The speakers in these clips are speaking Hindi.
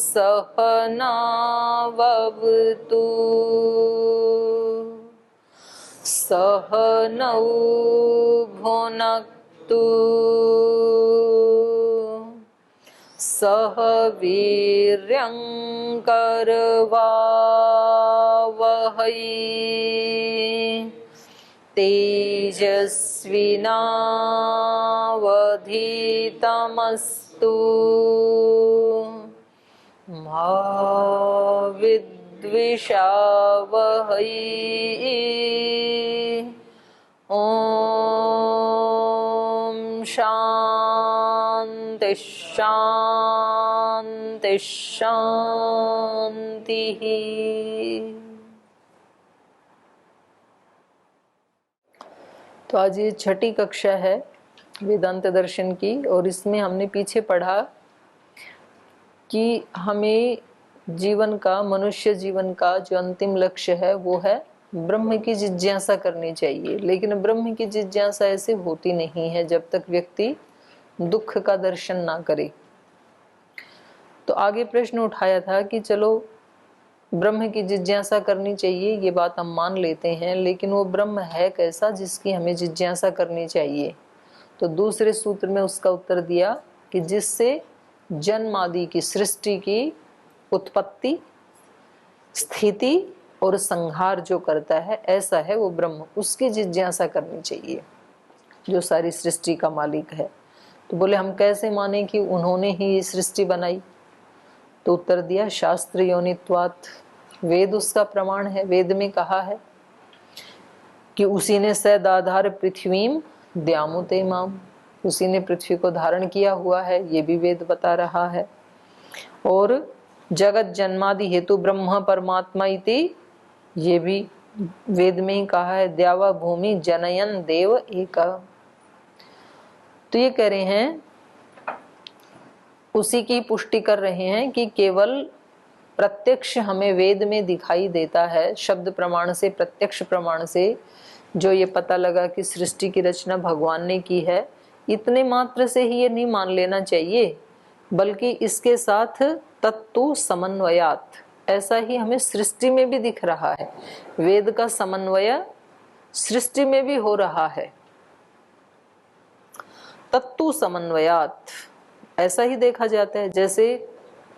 सहनावतु सहनौ भुनक्तु सह वीर्यंकरवावहै तेजस्विनावधीतमस्तु मा विद्विषावहै। ओम शांति शांति शांति। तो आज ये छठी कक्षा है वेदांत दर्शन की, और इसमें हमने पीछे पढ़ा कि हमें जीवन का, मनुष्य जीवन का जो अंतिम लक्ष्य है वो है ब्रह्म की जिज्ञासा करनी चाहिए। लेकिन ब्रह्म की जिज्ञासा ऐसे होती नहीं है जब तक व्यक्ति दुख का दर्शन ना करे। तो आगे प्रश्न उठाया था कि चलो ब्रह्म की जिज्ञासा करनी चाहिए, ये बात हम मान लेते हैं, लेकिन वो ब्रह्म है कैसा जिसकी हमें जिज्ञासा करनी चाहिए। तो दूसरे सूत्र में उसका उत्तर दिया कि जिससे जन्म आदि की सृष्टि की उत्पत्ति, स्थिति और संहार जो करता है, ऐसा है वो ब्रह्म, उसकी जिज्ञासा करनी चाहिए जो सारी सृष्टि का मालिक है। तो बोले हम कैसे माने कि उन्होंने ही ये सृष्टि बनाई? तो उत्तर दिया शास्त्र योनित्वात्, वेद उसका प्रमाण है। वेद में कहा है कि उसी ने सदाधार पृथ्वीम द्यामुते माम, उसी ने पृथ्वी को धारण किया हुआ है, ये भी वेद बता रहा है। और जगत जन्मादि हेतु ब्रह्म परमात्मा इति, ये भी वेद में ही कहा है, द्यावा भूमि जनयन देव एक। तो ये कह रहे हैं, उसी की पुष्टि कर रहे हैं कि केवल प्रत्यक्ष हमें वेद में दिखाई देता है, शब्द प्रमाण से, प्रत्यक्ष प्रमाण से जो ये पता लगा कि सृष्टि की रचना भगवान ने की है, इतने मात्र से ही ये नहीं मान लेना चाहिए, बल्कि इसके साथ तत्तु समन्वयात, ऐसा ही हमें सृष्टि में भी दिख रहा है। वेद का समन्वय सृष्टि में भी हो रहा है। तत्तु समन्वयात ऐसा ही देखा जाता है, जैसे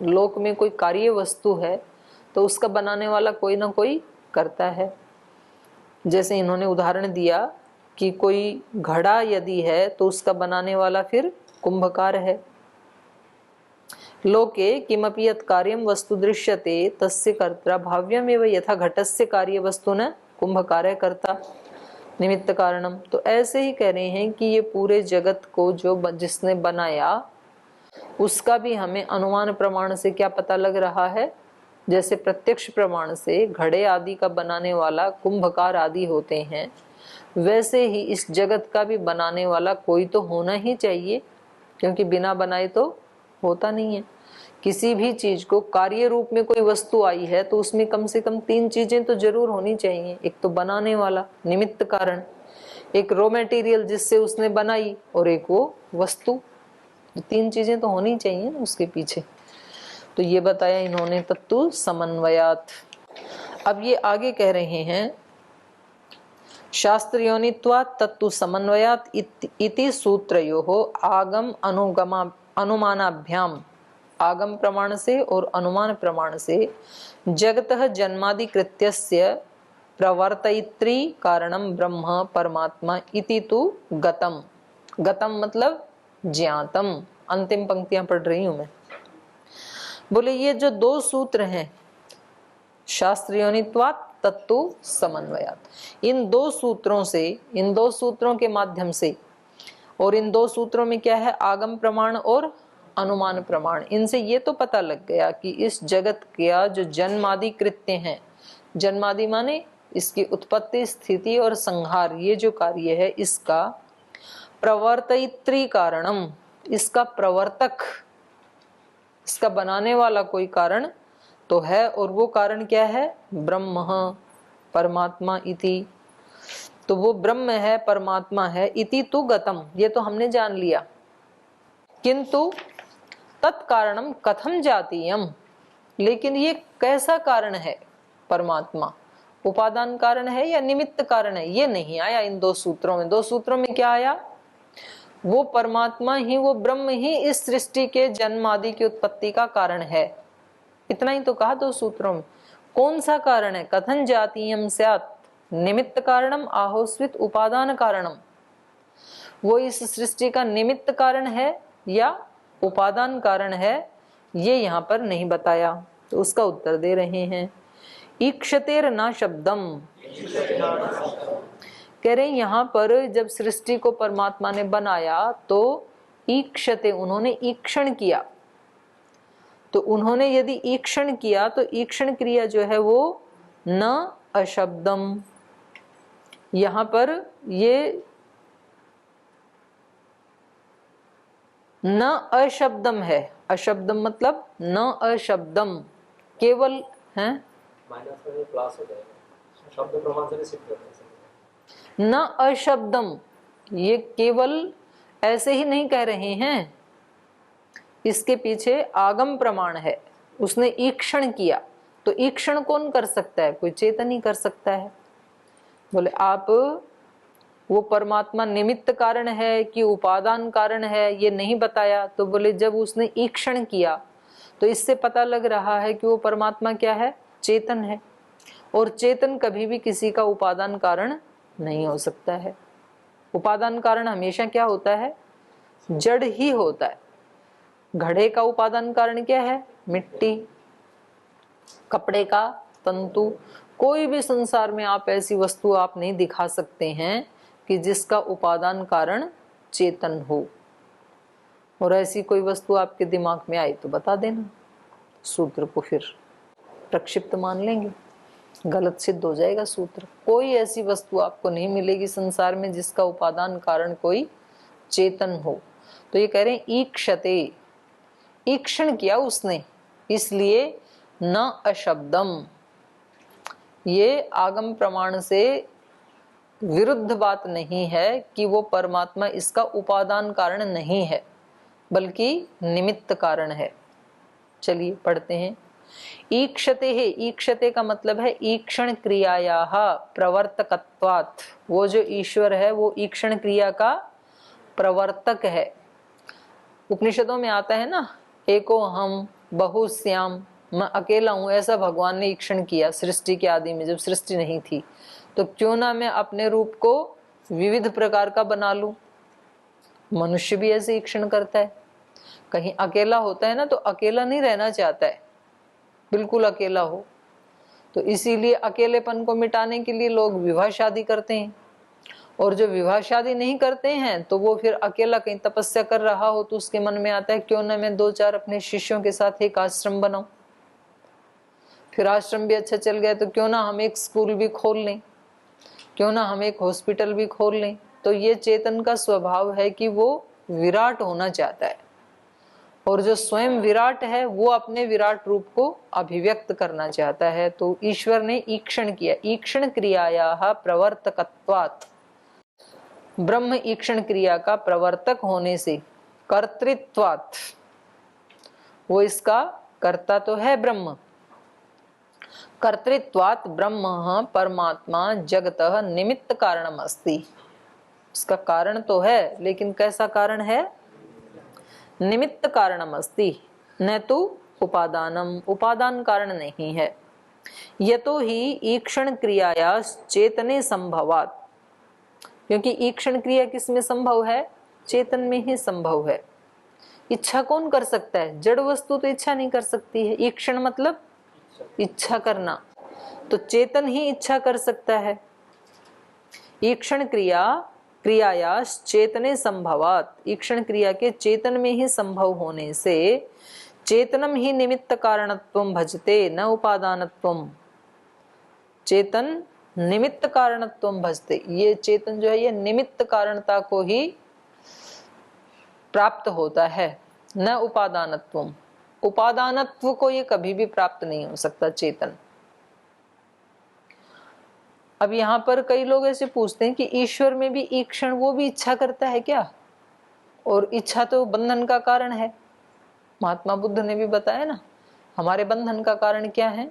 लोक में कोई कार्य वस्तु है तो उसका बनाने वाला कोई ना कोई करता है। जैसे इन्होंने उदाहरण दिया कि कोई घड़ा यदि है तो उसका बनाने वाला फिर कुंभकार है। लोके किमपि यत् कार्यं वस्तु दृश्यते तस्य कर्ता भाव्यमेव यथा घटस्य कार्य वस्तु न कुंभकार कर्ता निमित्त कारणम। तो ऐसे ही कह रहे हैं कि ये पूरे जगत को जो जिसने बनाया उसका भी हमें अनुमान प्रमाण से क्या पता लग रहा है। जैसे प्रत्यक्ष प्रमाण से घड़े आदि का बनाने वाला कुंभकार आदि होते हैं, वैसे ही इस जगत का भी बनाने वाला कोई तो होना ही चाहिए, क्योंकि बिना बनाए तो होता नहीं है। किसी भी चीज को कार्य रूप में कोई वस्तु आई है तो उसमें कम से कम तीन चीजें तो जरूर होनी चाहिए। एक तो बनाने वाला, निमित्त कारण, एक रॉ मटेरियल जिससे उसने बनाई, और एक वो वस्तु। तीन चीजें तो होनी चाहिए ना उसके पीछे। तो ये बताया इन्होंने तत्तु समन्वयात। अब ये आगे कह रहे हैं शास्त्र योनित्वात् तत्तु समन्वयात् इति सूत्रयोः आगम अनुमानाभ्याम, आगम प्रमाण से और अनुमान प्रमाण से जगतः जन्मादि कृत्यस्य प्रवर्तयित्री कारणम ब्रह्म परमात्मा इति तु गतम। गतम मतलब ज्ञातम। अंतिम पंक्तियां पढ़ रही हूं मैं। बोले ये जो दो सूत्र हैं, शास्त्र योनित्वात् तत्तु समन्वयात, इन दो सूत्रों से, इन दो सूत्रों के माध्यम से, और इन दो सूत्रों में क्या है, आगम प्रमाण और अनुमान प्रमाण, इनसे ये तो पता लग गया कि इस जगत का जो जन्मादि कृत्य हैं, जन्मादि माने इसकी उत्पत्ति, स्थिति और संहार, ये जो कार्य है इसका प्रवर्तयित्री कारणम, इसका प्रवर्तक, इसका बनाने वाला कोई कारण तो है, और वो कारण क्या है, ब्रह्म परमात्मा इति। तो वो ब्रह्म है, परमात्मा है, इति तु गतम, ये तो हमने जान लिया। किंतु तत्कारणम कथम जातीयम, लेकिन ये कैसा कारण है? परमात्मा उपादान कारण है या निमित्त कारण है? ये नहीं आया इन दो सूत्रों में। दो सूत्रों में क्या आया? वो परमात्मा ही, वो ब्रह्म ही इस सृष्टि के जन्म आदि की उत्पत्ति का कारण है। इतना ही तो कहा दो सूत्रों में। कौन सा कारण है? कथन जातीयम स्यात् निमित्त कारणम आहोस्वित उपादान कारणम। वो इस सृष्टि का निमित्त कारण है या उपादान कारण है, ये यहाँ पर नहीं बताया। तो उसका उत्तर दे रहे हैं, ईक्षतेर न शब्दम। कह रहे यहाँ पर जब सृष्टि को परमात्मा ने बनाया तो ईक्षते, उन्होंने ईक्षण किया। तो उन्होंने यदि ईक्षण किया तो ईक्षण क्रिया जो है वो न अशब्दम। यहाँ पर ये न अशब्दम है। अशब्दम मतलब न अशब्दम, केवल है न अशब्दम। ये केवल ऐसे ही नहीं कह रहे हैं, इसके पीछे आगम प्रमाण है। उसने ईक्षण किया। तो ईक्षण कौन कर सकता है? कोई चेतन ही कर सकता है। बोले आप वो परमात्मा निमित्त कारण है कि उपादान कारण है, ये नहीं बताया। तो बोले जब उसने ईक्षण किया तो इससे पता लग रहा है कि वो परमात्मा क्या है? चेतन है। और चेतन कभी भी किसी का उपादान कारण नहीं हो सकता है। उपादान कारण हमेशा क्या होता है? जड़ ही होता है। घड़े का उपादान कारण क्या है? मिट्टी। कपड़े का तंतु। कोई भी संसार में आप ऐसी वस्तु आप नहीं दिखा सकते हैं कि जिसका उपादान कारण चेतन हो। और ऐसी कोई वस्तु आपके दिमाग में आई तो बता देना, सूत्र को फिर प्रक्षिप्त मान लेंगे, गलत सिद्ध हो जाएगा सूत्र। कोई ऐसी वस्तु आपको नहीं मिलेगी संसार में जिसका उपादान कारण कोई चेतन हो। तो ये कह रहे हैं ईक्षते, ईक्षण किया उसने, इसलिए न अशब्दम। ये आगम प्रमाण से विरुद्ध बात नहीं है कि वो परमात्मा इसका उपादान कारण नहीं है, बल्कि निमित्त कारण है। चलिए पढ़ते हैं। ईक्षते है, ईक्षते का मतलब है ईक्षण क्रियायाः प्रवर्तकत्वात्। वो जो ईश्वर है वो ईक्षण क्रिया का प्रवर्तक है। उपनिषदों में आता है ना, एको हम बहुश्याम, मैं अकेला हूं, ऐसा भगवान ने ईक्षण किया सृष्टि के आदि में, जब सृष्टि नहीं थी। तो क्यों ना मैं अपने रूप को विविध प्रकार का बना लूं। मनुष्य भी ऐसे ईक्षण करता है। कहीं अकेला होता है ना तो अकेला नहीं रहना चाहता है, बिल्कुल अकेला हो। तो इसीलिए अकेलेपन को मिटाने के लिए लोग विवाह शादी करते हैं। और जो विवाह शादी नहीं करते हैं तो वो फिर अकेला कहीं तपस्या कर रहा हो तो उसके मन में आता है क्यों ना मैं 2-4 अपने शिष्यों के साथ एक आश्रम बनाऊं। फिर आश्रम भी अच्छा चल गया तो क्यों ना हम एक स्कूल भी खोल लें, क्यों ना हम एक हॉस्पिटल भी खोल लें। तो ये चेतन का स्वभाव है कि वो विराट होना चाहता है। और जो स्वयं विराट है वो अपने विराट रूप को अभिव्यक्त करना चाहता है। तो ईश्वर ने ईक्षण किया। ईक्षण क्रियायाः प्रवर्तकत्वात्, ब्रह्म ईक्षण क्रिया का प्रवर्तक होने से, कर्तृत्वात्, वो इसका कर्ता तो है ब्रह्म, कर्तृत्वात् ब्रह्म परमात्मा जगतः निमित्त कारणम अस्ति। इसका कारण तो है लेकिन कैसा कारण है? निमित्त कारणम अस्ति, न तो उपादानम, उपादान कारण नहीं है। यतो ही ईक्षण क्रियाया चेतने संभवात्, क्योंकि ईक्षण क्रिया किसमें संभव है? चेतन में ही संभव है। इच्छा कौन कर सकता है? जड़ वस्तु तो इच्छा नहीं कर सकती है। ईक्षण मतलब इच्छा करना, तो चेतन ही इच्छा कर सकता है। ईक्षण क्रियाया चेतने संभवात्, ईक्षण क्रिया के चेतन में ही संभव होने से चेतनम ही निमित्त कारणत्वम भजते न उपादानत्वम। चेतन निमित्त कारणत्वम भजते, ये चेतन जो है ये निमित्त कारणता को ही प्राप्त होता है, न उपादानत्वम। उपादानत्व को ये कभी भी प्राप्त नहीं हो सकता चेतन। अब यहाँ पर कई लोग ऐसे पूछते हैं कि ईश्वर में भी ईक्षण, वो भी इच्छा करता है क्या? और इच्छा तो बंधन का कारण है। महात्मा बुद्ध ने भी बताया ना हमारे बंधन का कारण क्या है?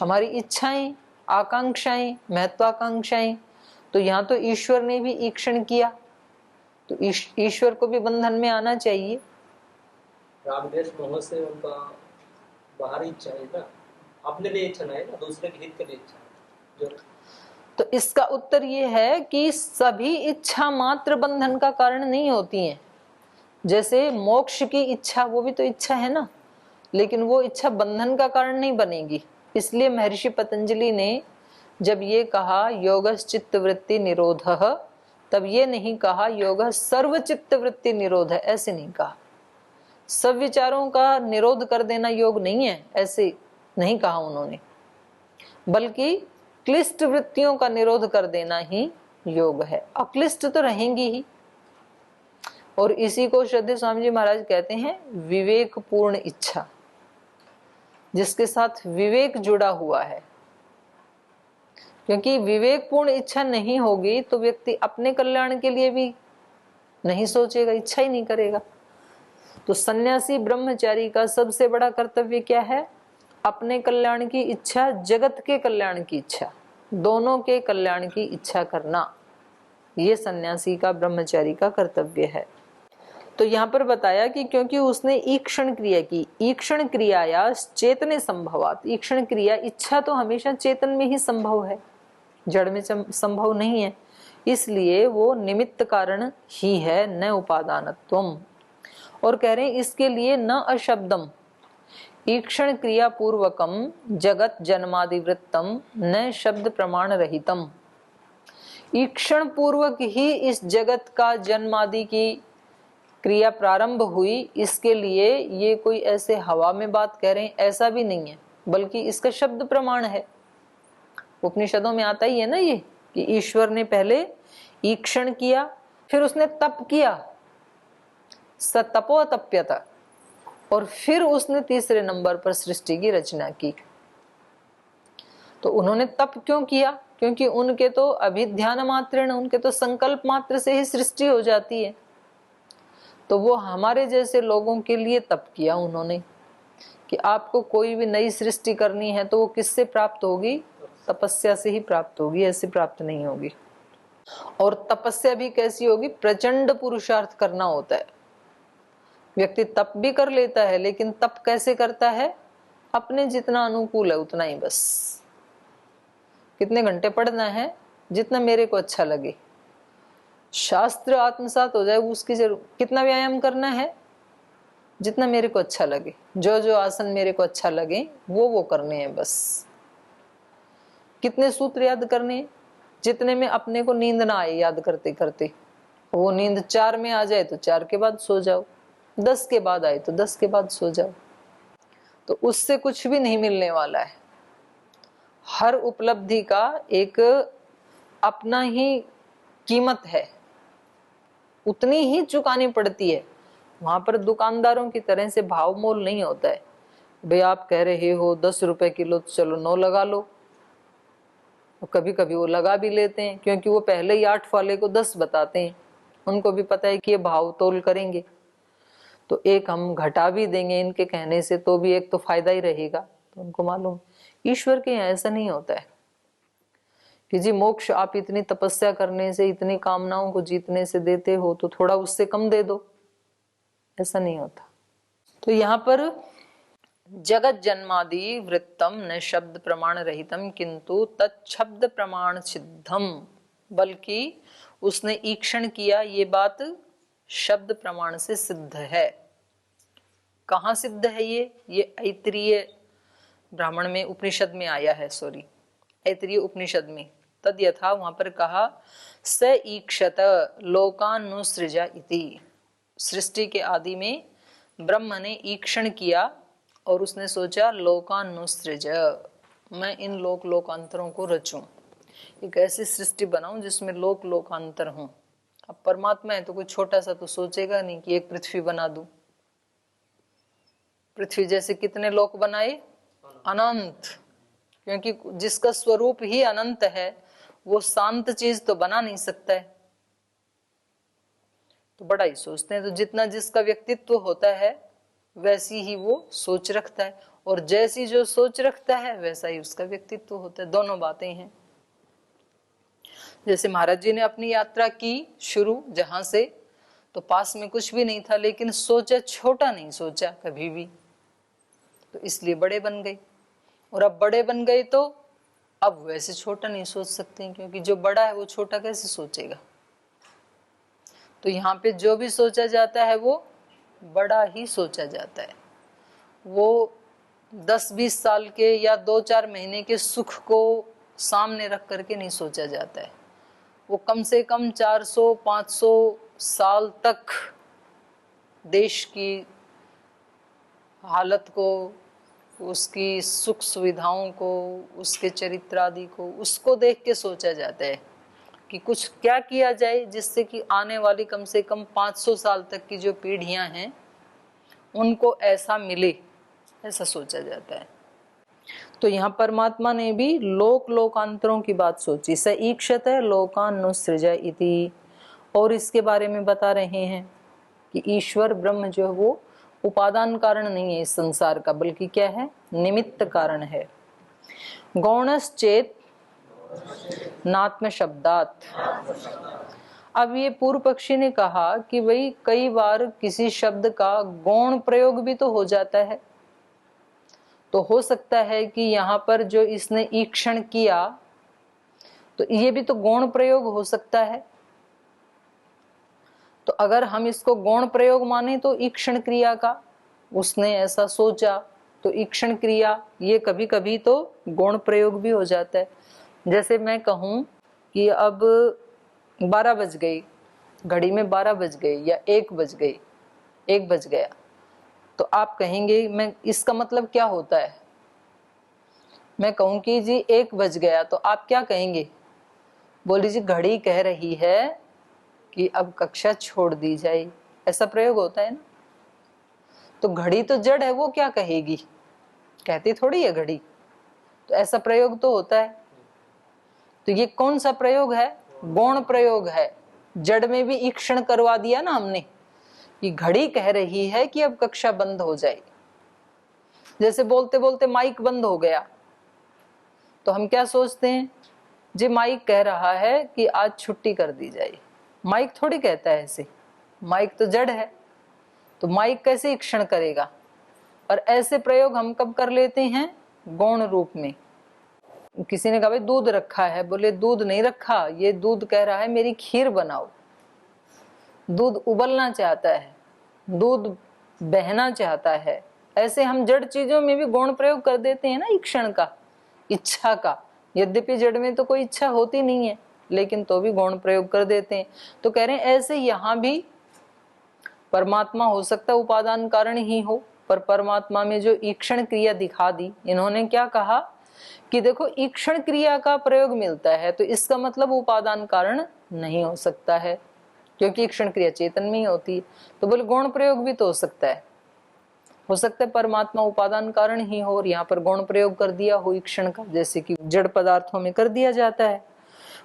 हमारी इच्छाएं, आकांक्षाएं, महत्वाकांक्षाएं। तो यहाँ तो ईश्वर ने भी ईक्षण किया, तो ईश्वर को भी बंधन में आना चाहिए। रागद्वेष मोह से उनका बाहरी इच्छा है ना, अपने लिए इच्छा नहीं ना, दूसरे के हित के लिए इच्छा जो। तो इसका उत्तर ये है कि सभी इच्छा मात्र बंधन का कारण नहीं होती हैं। जैसे मोक्ष की इच्छा, वो भी तो इच्छा है ना, लेकिन वो इच्छा बंधन का कारण नहीं बनेगी। इसलिए महर्षि पतंजलि ने जब ये कहा योगश्चित्त वृत्ति निरोधः, तब ये नहीं कहा योग सर्व चित्त वृत्ति निरोध है, ऐसे नहीं कहा। सब विचारों का निरोध कर देना योग नहीं है, ऐसे नहीं कहा उन्होंने, बल्कि क्लिष्ट वृत्तियों का निरोध कर देना ही योग है। अक्लिष्ट तो रहेंगी ही, और इसी को श्रद्धेय स्वामी जी महाराज कहते हैं विवेक पूर्ण इच्छा, जिसके साथ विवेक जुड़ा हुआ है। क्योंकि विवेक पूर्ण इच्छा नहीं होगी तो व्यक्ति अपने कल्याण के लिए भी नहीं सोचेगा, इच्छा ही नहीं करेगा। तो सन्यासी ब्रह्मचारी का सबसे बड़ा कर्तव्य क्या है? अपने कल्याण की इच्छा, जगत के कल्याण की इच्छा, दोनों के कल्याण की इच्छा करना, ये सन्यासी का, ब्रह्मचारी का कर्तव्य है। तो यहाँ पर बताया कि क्योंकि उसने ईक्षण क्रिया की, ईक्षण क्रियाया चेतने संभवात, ईक्षण क्रिया, इच्छा तो हमेशा चेतन में ही संभव है, जड़ में संभव नहीं है, इसलिए वो निमित्त कारण ही है, न उपादानत्वम। और कह रहे हैं इसके लिए न अशब्दम ईक्षण क्रिया पूर्वकम जगत जन्मादिवृत्तम न शब्द प्रमाण रहितम। ईक्षण पूर्वक ही इस जगत का जन्मादि की क्रिया प्रारंभ हुई, इसके लिए ये कोई ऐसे हवा में बात कह रहे हैं ऐसा भी नहीं है, बल्कि इसका शब्द प्रमाण है। उपनिषदों में आता ही है ना ये कि ईश्वर ने पहले ईक्षण किया, फिर उसने तप किया, सतपो तप्यता, और फिर उसने तीसरे नंबर पर सृष्टि की रचना की। तो उन्होंने तप क्यों किया? क्योंकि उनके तो अभिध्यान मात्र, उनके तो संकल्प मात्र से ही सृष्टि हो जाती है। तो वो हमारे जैसे लोगों के लिए तप किया उन्होंने कि आपको कोई भी नई सृष्टि करनी है तो वो किससे प्राप्त होगी? तपस्या से ही प्राप्त होगी, ऐसे प्राप्त नहीं होगी। और तपस्या भी कैसी होगी? प्रचंड पुरुषार्थ करना होता है। व्यक्ति तप भी कर लेता है, लेकिन तप कैसे करता है? अपने जितना अनुकूल है उतना ही, बस कितने घंटे पढ़ना है, जितना मेरे को अच्छा लगे, शास्त्र आत्मसात हो जाए उसकी जरूर। कितना व्यायाम करना है? जितना मेरे को अच्छा लगे, जो जो आसन मेरे को अच्छा लगे वो करने हैं बस। कितने सूत्र याद करने हैं? जितने में अपने को नींद ना आए याद करते करते। वो नींद 4 में आ जाए तो 4 के बाद सो जाओ, 10 के बाद आए तो 10 के बाद सो जाओ। तो उससे कुछ भी नहीं मिलने वाला है। हर उपलब्धि का एक अपना ही कीमत है, उतनी ही चुकानी पड़ती है। वहां पर दुकानदारों की तरह से भाव मोल नहीं होता है। भाई आप कह रहे हो 10 रुपए किलो, तो चलो 9 लगा लो। कभी कभी वो लगा भी लेते हैं, क्योंकि वो पहले ही 8 वाले को 10 बताते हैं। उनको भी पता है कि ये भाव तोल करेंगे तो एक हम घटा भी देंगे इनके कहने से, तो भी एक तो फायदा ही रहेगा। तो उनको मालूम। ईश्वर के यहाँ ऐसा नहीं होता है कि जी मोक्ष आप इतनी तपस्या करने से, इतनी कामनाओं को जीतने से देते हो तो थोड़ा उससे कम दे दो, ऐसा नहीं होता। तो यहाँ पर जगत जन्मादि वृत्तम न शब्द प्रमाण रहितम किंतु तत्शब्द प्रमाण सिद्धम, बल्कि उसने ईक्षण किया, ये बात शब्द प्रमाण से सिद्ध है। कहाँ सिद्ध है ये ऐतरीय ब्राह्मण में, उपनिषद में आया है, सॉरी ऐतरीय उपनिषद में। तद यथा वहां पर कहा स ईक्षत लोकानुसृजा इति। सृष्टि के आदि में ब्रह्म ने ईक्षण किया और उसने सोचा लोकानुसृज, मैं इन लोकांतरों को रचूं, एक ऐसी सृष्टि बनाऊं जिसमें लोकांतर हूं। अब परमात्मा है तो कोई छोटा सा तो सोचेगा नहीं कि एक पृथ्वी बना दूं। पृथ्वी जैसे कितने लोक बनाए? अनंत। क्योंकि जिसका स्वरूप ही अनंत है वो शांत चीज तो बना नहीं सकता है, तो बड़ा ही सोचते हैं। तो जितना जिसका व्यक्तित्व होता है वैसी ही वो सोच रखता है, और जैसी जो सोच रखता है वैसा ही उसका व्यक्तित्व होता है। दोनों बातें हैं। जैसे महाराज जी ने अपनी यात्रा की शुरू जहां से, तो पास में कुछ भी नहीं था, लेकिन सोचा छोटा नहीं सोचा कभी भी, तो इसलिए बड़े बन गए। और अब बड़े बन गए तो अब वैसे छोटा नहीं सोच सकते, क्योंकि जो बड़ा है वो छोटा कैसे सोचेगा। तो यहाँ पे जो भी सोचा जाता है वो बड़ा ही सोचा जाता है। वो 10-20 साल के या 2-4 महीने के सुख को सामने रख करके नहीं सोचा जाता है। वो कम से कम 400-500 साल तक देश की हालत को, उसकी सुख सुविधाओं को, उसके चरित्र आदि को, उसको देख के सोचा जाता है कि कुछ क्या किया जाए जिससे कि आने वाली कम से कम 500 साल तक की जो पीढ़ियां हैं उनको ऐसा मिले, ऐसा सोचा जाता है। तो यहाँ परमात्मा ने भी लोक लोकांतरों की बात सोची। स ईक्षत लोकानुसृज इति, और इसके बारे में बता रहे हैं कि ईश्वर ब्रह्म जो है वो उपादान कारण नहीं है इस संसार का, बल्कि क्या है, निमित्त कारण है। गौणश्चेत नात्म शब्दात। अब ये पूर्व पक्षी ने कहा कि भाई कई बार किसी शब्द का गौण प्रयोग भी तो हो जाता है, तो हो सकता है कि यहाँ पर जो इसने ईक्षण किया तो ये भी तो गौण प्रयोग हो सकता है। तो अगर हम इसको गौण प्रयोग माने तो ईक्षण क्रिया का, उसने ऐसा सोचा तो ईक्षण क्रिया, ये कभी कभी तो गौण प्रयोग भी हो जाता है। जैसे मैं कहूं कि अब 12 बज गई, घड़ी में 12 बज गए या 1 बज गई, 1 बज गया, तो आप कहेंगे मैं, इसका मतलब क्या होता है। मैं कहूं कि जी 1 बज गया, तो आप क्या कहेंगे, बोली जी घड़ी कह रही है कि अब कक्षा छोड़ दी जाए, ऐसा प्रयोग होता है ना। तो घड़ी तो जड़ है, वो क्या कहेगी, कहती थोड़ी है घड़ी, तो ऐसा प्रयोग तो होता है। तो ये कौन सा प्रयोग है, गौण प्रयोग है। जड़ में भी ईक्षण करवा दिया ना हमने, कि घड़ी कह रही है कि अब कक्षा बंद हो जाए। जैसे बोलते बोलते माइक बंद हो गया, तो हम क्या सोचते हैं, जी माइक कह रहा है कि आज छुट्टी कर दी जाए। माइक थोड़ी कहता है ऐसे, माइक तो जड़ है, तो माइक कैसे ईक्षण करेगा। और ऐसे प्रयोग हम कब कर लेते हैं, गौण रूप में। किसी ने कहा भाई दूध रखा है, बोले दूध नहीं रखा, ये दूध कह रहा है मेरी खीर बनाओ। दूध उबलना चाहता है, दूध बहना चाहता है। ऐसे हम जड़ चीजों में भी गौण प्रयोग कर देते हैं ना, ईक्षण का, इच्छा का। यद्यपि जड़ में तो कोई इच्छा होती नहीं है, लेकिन तो भी गौण प्रयोग कर देते हैं। तो कह रहे हैं ऐसे यहाँ भी परमात्मा हो सकता है उपादान कारण ही हो, पर परमात्मा में जो ईक्षण क्रिया दिखा दी, इन्होंने क्या कहा कि देखो ईक्षण क्रिया का प्रयोग मिलता है, तो इसका मतलब उपादान कारण नहीं हो सकता है, क्योंकि ईक्षण क्रिया चेतन में ही होती है। तो बोले गौण प्रयोग भी तो हो सकता है परमात्मा उपादान कारण ही हो, और यहाँ पर गौण प्रयोग कर दिया हो ईक्षण का, जैसे कि जड़ पदार्थों में कर दिया जाता है।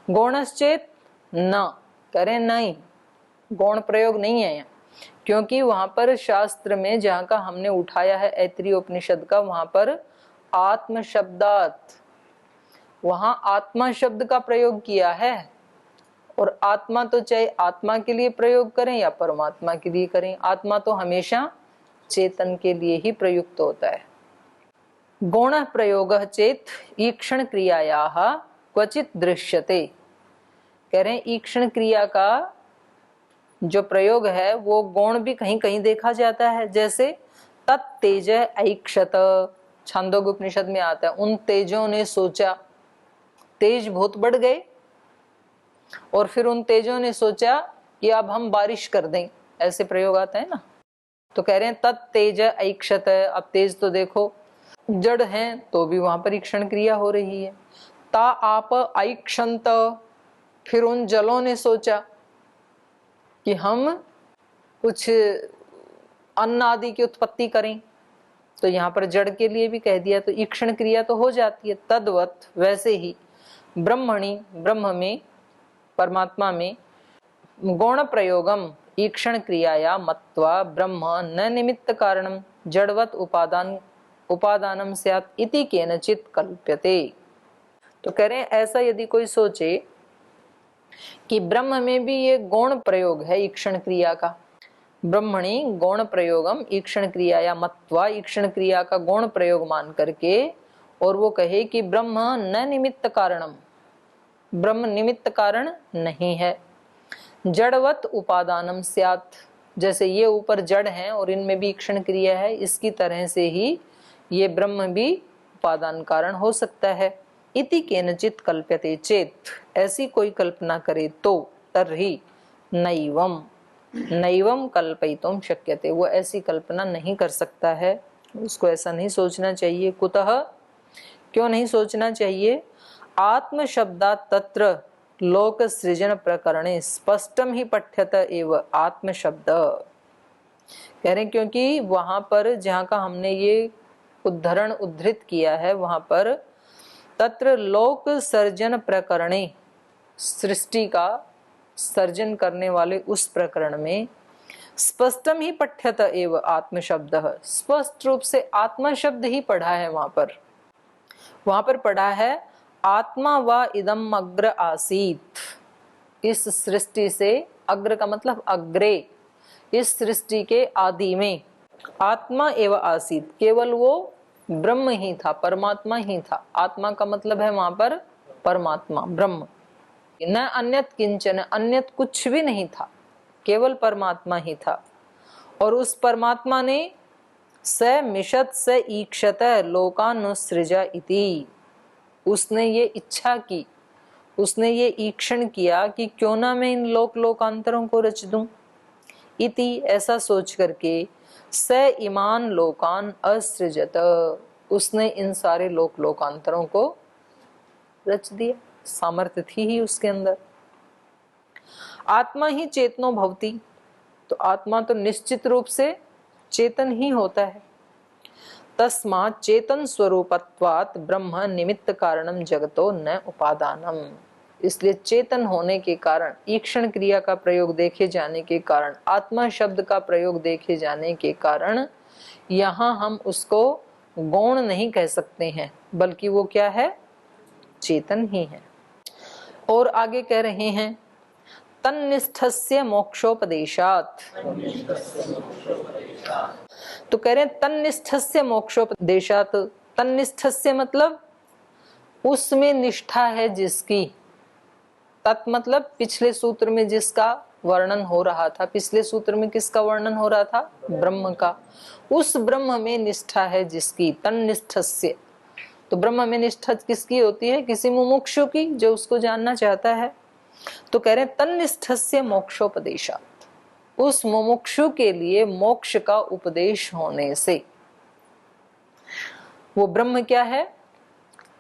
गौणश्चेत न, करें नहीं, गौण प्रयोग नहीं है यहाँ, क्योंकि वहां पर शास्त्र में जहाँ का हमने उठाया है ऐत्रेय उपनिषद का, वहां पर आत्म शब्दात, वहां आत्मा शब्द का प्रयोग किया है। और आत्मा तो चाहे आत्मा के लिए प्रयोग करें या परमात्मा के लिए करें, आत्मा तो हमेशा चेतन के लिए ही प्रयुक्त होता है। गौण प्रयोग चेत ईक्षण क्रियायाः क्वचित दृश्यते। कह रहे हैं ईक्षण क्रिया का जो प्रयोग है वो गौण भी कहीं कहीं देखा जाता है। जैसे तत्तेज ऐक्षत, छांदोग्य उपनिषद में आता है, उन तेजों ने सोचा, तेज बहुत बढ़ गए और फिर उन तेजों ने सोचा कि अब हम बारिश कर दें, ऐसे प्रयोग आता है ना। तो कह रहे हैं तत्तेज ऐक्षत, अब तेज तो देखो जड़ हैं, तो भी वहां पर ईक्षण क्रिया हो रही है। ता आप ऐक्षंत, फिर उन जलों ने सोचा कि हम कुछ अन्न आदि की उत्पत्ति करें, तो यहाँ पर जड़ के लिए भी कह दिया, तो ईक्षण क्रिया तो हो जाती है। तद्वत वैसे ही ब्रह्मणि, ब्रह्म में, परमात्मा में गौण प्रयोगम, ईक्षण क्रियाया मत्वा ब्रह्म न निमित्त कारणम जड़वत उपादानम स्यात् इति केनचित् कल्प्यते। तो कह रहे हैं ऐसा यदि कोई सोचे कि ब्रह्म में भी ये गौण प्रयोग है ईक्षण क्रिया का, ब्रह्मणि गौण प्रयोगम ईक्षण क्रियाया मत्वा, ईक्षण क्रिया का गौण प्रयोग मान करके, और वो कहे कि ब्रह्म न निमित्त कारणम, ब्रह्म निमित्त कारण नहीं है, जड़वत उपादानम स्यात्, जैसे ये ऊपर जड़ हैं और इनमें भी ईक्षण क्रिया है, इसकी तरह से ही ये ब्रह्म भी उपादान कारण हो सकता है। इति केनचित् कल्प्यते चेत, ऐसी कोई कल्पना करे तो, तर्हि नैवम नैवम कल्पयितुम शक्यते, वो ऐसी कल्पना नहीं कर सकता है, उसको ऐसा नहीं सोचना चाहिए। कुतः, क्यों नहीं सोचना चाहिए? आत्म शब्दात् तत्र लोक सृजन प्रकरणे स्पष्टम ही पठ्यत एव आत्म शब्द, कह रहे क्योंकि वहां पर जहाँ का हमने ये उद्धरण उद्धृत किया है, वहां पर तत्र लोक सर्जन प्रकरणे, सृष्टि का सर्जन करने वाले उस प्रकरण में स्पष्टम ही पठ्यत एव आत्म शब्द, स्पष्ट रूप से आत्मा शब्द ही पढ़ा है। वहां पर पढ़ा है आत्मा व इदम अग्र आसीत, इस सृष्टि से, अग्र का मतलब अग्रे, इस सृष्टि के आदि में आत्मा एवं आसीत, केवल वो ब्रह्म ही था, परमात्मा ही था। आत्मा का मतलब है वहां पर परमात्मा, ब्रह्म, न अन्यत किंचन, अन्यत कुछ भी नहीं था, केवल परमात्मा ही था। और उस परमात्मा ने स मिशत स ईक्षत लोकानुसृजा इति, उसने ये इच्छा की, उसने ये ईक्षण किया कि क्यों ना मैं इन लोकांतरों को रच दूं। इति, ऐसा सोच करके स इमान लोकान असृजत, उसने इन सारे लोकांतरों को रच दिया, सामर्थ्य थी ही उसके अंदर। आत्मा ही चेतनो भवति, तो आत्मा तो निश्चित रूप से चेतन ही होता है। तस्मात् चेतन स्वरूपत्वात् ब्रह्म निमित्त कारणम जगतो न उपादानम, इसलिए चेतन होने के कारण, ईक्षण क्रिया का प्रयोग देखे जाने के कारण, आत्मा शब्द का प्रयोग देखे जाने के कारण यहाँ हम उसको गौण नहीं कह सकते हैं, बल्कि वो क्या है? चेतन ही है। और आगे कह रहे हैं तन्निष्ठस्य मोक्षोपदेशात्, तो कह रहे हैं तन्निष्ठस्य मोक्षोपदेशात्, तन्निष्ठस्य मतलब उसमें निष्ठा है जिसकी, तत् मतलब पिछले सूत्र में जिसका वर्णन हो रहा था, पिछले सूत्र में किसका वर्णन हो रहा था? ब्रह्म का। उस ब्रह्म में निष्ठा है जिसकी, तन्निष्ठस्य, तो ब्रह्म में निष्ठा किसकी होती है? किसी मुमुक्षु की, जो उसको जानना चाहता है। तो कह रहे हैं तन्निष्ठस्य मोक्षोपदेशात्, उस मुमुक्षु के लिए मोक्ष का उपदेश होने से। वो ब्रह्म क्या है?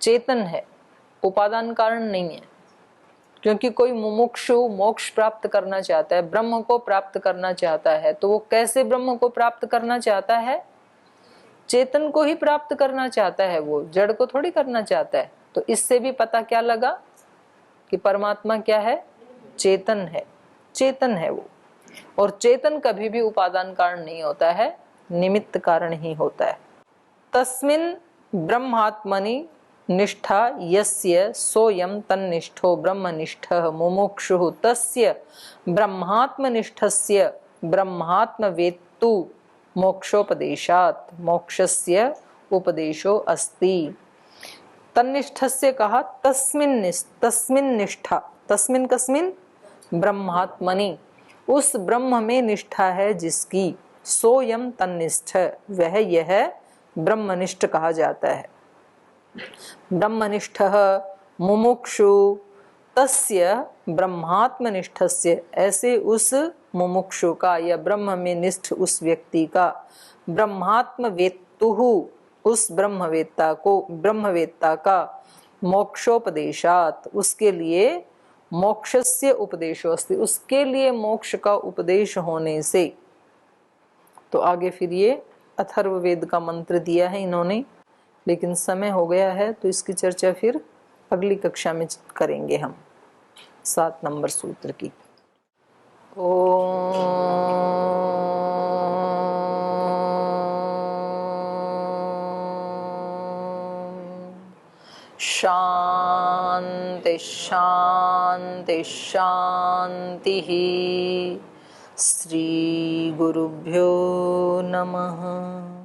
चेतन है, उपादान कारण नहीं है। क्योंकि कोई मुमुक्षु मोक्ष प्राप्त करना चाहता है, ब्रह्म को प्राप्त करना चाहता है, तो वो कैसे ब्रह्म को प्राप्त करना चाहता है? चेतन को ही प्राप्त करना चाहता है, वो जड़ को थोड़ी करना चाहता है। तो इससे भी पता क्या लगा कि परमात्मा क्या है? चेतन है, चेतन है वो। और चेतन कभी भी उपादान कारण नहीं होता है, निमित्त कारण ही होता है। तस्मिन् ब्रह्मात्मनि निष्ठा यस्य सोयम तन्निष्ठो ब्रह्मनिष्ठः मुमुक्षुः तस्य ब्रह्मात्मनिष्ठस्य ब्रह्मात्मवेत्तु मोक्षोपदेशात् मोक्षस्य उपदेशो अस्ति। तन्निष्ठस्य कहा तस्मिन् निष्ठा, तस्मिन् कस्मिन्? ब्रह्मात्मनि, उस ब्रह्म में निष्ठा है जिसकी, सोयम तन्निष्ठ, वह यह ब्रह्मनिष्ठ कहा जाता है। ब्रह्मनिष्ठः मुमुक्षु तस्य ब्रह्मात्मनिष्ठस्य, ऐसे उस मुमुक्षु का या ब्रह्म में निष्ठ उस व्यक्ति का, ब्रह्मात्मवेत्तुः, उस ब्रह्मवेत्ता का, मोक्षोपदेशात्, उसके लिए मोक्षस्य उपदेशो अस्ति, उसके लिए मोक्ष का उपदेश होने से। तो आगे फिर ये अथर्ववेद का मंत्र दिया है इन्होंने, लेकिन समय हो गया है तो इसकी चर्चा फिर अगली कक्षा में करेंगे हम 7 नंबर सूत्र की। शांति शांति शांति। श्री गुरुभ्यो नमः।